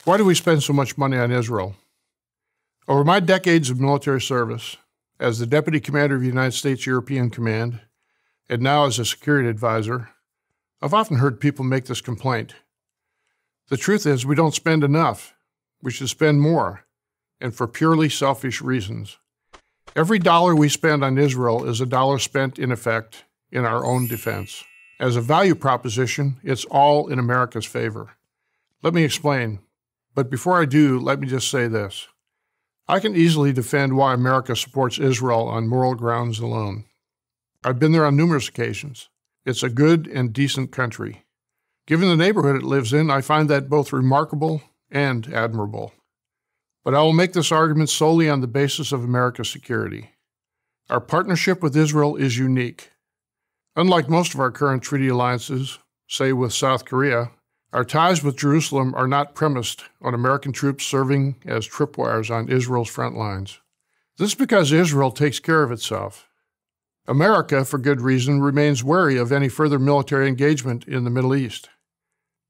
Why do we spend so much money on Israel? Over my decades of military service, as the Deputy Commander of the United States European Command, and now as a security advisor, I've often heard people make this complaint. The truth is, we don't spend enough. We should spend more, and for purely selfish reasons. Every dollar we spend on Israel is a dollar spent, in effect, in our own defense. As a value proposition, it's all in America's favor. Let me explain, but before I do, let me just say this. I can easily defend why America supports Israel on moral grounds alone. I've been there on numerous occasions. It's a good and decent country. Given the neighborhood it lives in, I find that both remarkable and admirable. But I will make this argument solely on the basis of America's security. Our partnership with Israel is unique. Unlike most of our current treaty alliances, say with South Korea, our ties with Jerusalem are not premised on American troops serving as tripwires on Israel's front lines. This is because Israel takes care of itself. America, for good reason, remains wary of any further military engagement in the Middle East.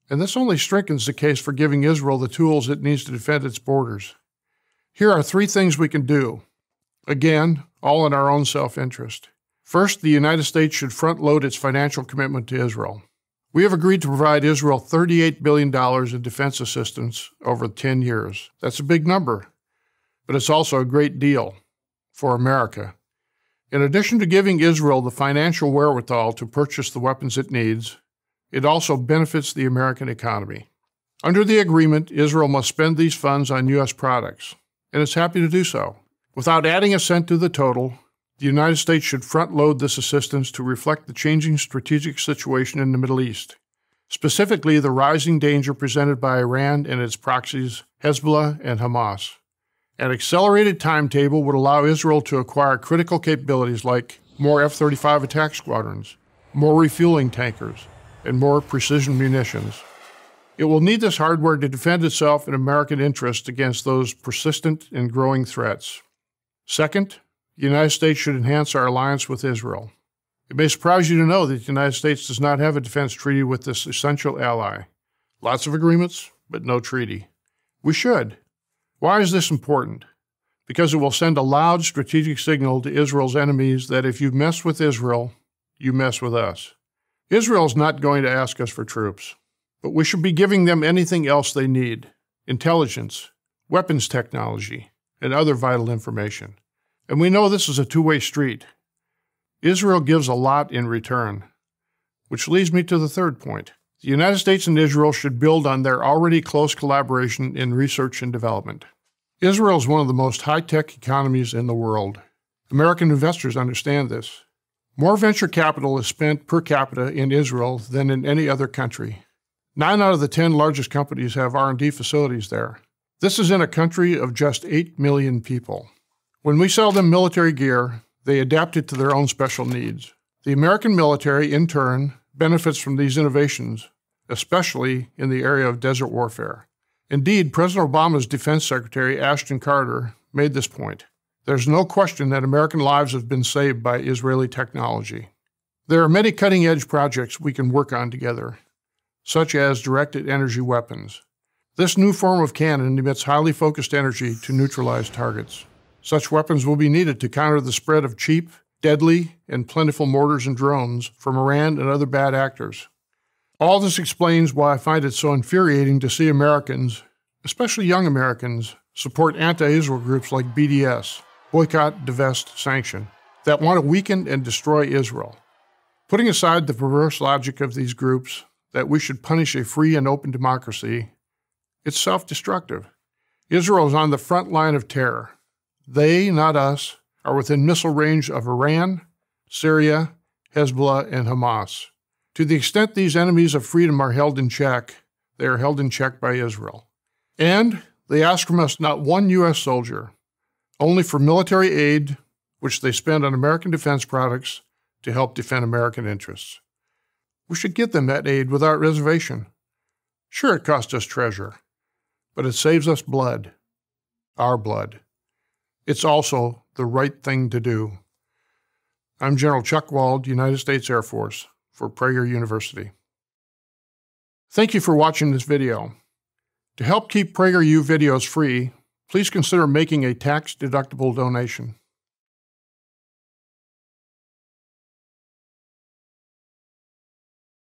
And this only strengthens the case for giving Israel the tools it needs to defend its borders. Here are 3 things we can do. Again, all in our own self-interest. First, the United States should front-load its financial commitment to Israel. We have agreed to provide Israel $38 billion in defense assistance over 10 years. That's a big number, but it's also a great deal for America. In addition to giving Israel the financial wherewithal to purchase the weapons it needs, it also benefits the American economy. Under the agreement, Israel must spend these funds on U.S. products, and it's happy to do so. Without adding a cent to the total, the United States should front-load this assistance to reflect the changing strategic situation in the Middle East, specifically the rising danger presented by Iran and its proxies, Hezbollah and Hamas. An accelerated timetable would allow Israel to acquire critical capabilities like more F-35 attack squadrons, more refueling tankers, and more precision munitions. It will need this hardware to defend itself in American interest against those persistent and growing threats. Second, the United States should enhance our alliance with Israel. It may surprise you to know that the United States does not have a defense treaty with this essential ally. Lots of agreements, but no treaty. We should. Why is this important? Because it will send a loud strategic signal to Israel's enemies that if you mess with Israel, you mess with us. Israel is not going to ask us for troops, but we should be giving them anything else they need: intelligence, weapons technology, and other vital information. And we know this is a two-way street. Israel gives a lot in return. Which leads me to the third point. The United States and Israel should build on their already close collaboration in research and development. Israel is one of the most high-tech economies in the world. American investors understand this. More venture capital is spent per capita in Israel than in any other country. 9 out of the 10 largest companies have R&D facilities there. This is in a country of just 8 million people. When we sell them military gear, they adapt it to their own special needs. The American military, in turn, benefits from these innovations, especially in the area of desert warfare. Indeed, President Obama's Defense Secretary, Ashton Carter, made this point. There's no question that American lives have been saved by Israeli technology. There are many cutting-edge projects we can work on together, such as directed energy weapons. This new form of cannon emits highly focused energy to neutralize targets. Such weapons will be needed to counter the spread of cheap, deadly, and plentiful mortars and drones from Iran and other bad actors. All this explains why I find it so infuriating to see Americans, especially young Americans, support anti-Israel groups like BDS, Boycott, Divest, Sanction, that want to weaken and destroy Israel. Putting aside the perverse logic of these groups that we should punish a free and open democracy, it's self-destructive. Israel is on the front line of terror. They, not us, are within missile range of Iran, Syria, Hezbollah, and Hamas. To the extent these enemies of freedom are held in check, they are held in check by Israel. And they ask from us not one U.S. soldier, only for military aid, which they spend on American defense products to help defend American interests. We should give them that aid without reservation. Sure, it costs us treasure, but it saves us blood, our blood. It's also the right thing to do. I'm General Chuck Wald, United States Air Force, for Prager University. Thank you for watching this video. To help keep PragerU videos free, please consider making a tax-deductible donation.